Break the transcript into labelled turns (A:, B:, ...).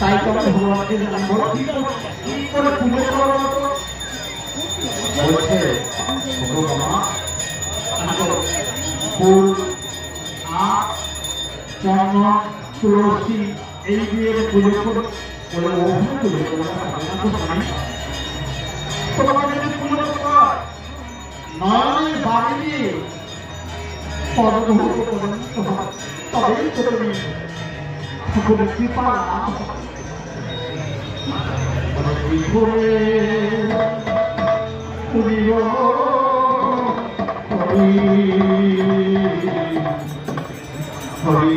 A: তাই তো আমি ভগবানকে জানাবো কি করে পুজো করবো বলছে ভগবান ফুল আখ চন্দন তুলসী এই দিয়ে পুজো করে বলে ওখানে তুলে তোমাকে যদি পুজো কর নয় বাড়ি দিয়ে পদভূত পর্যন্ত হয় তবেই তো তুমি সকলের কৃপা লাভ হরি হরি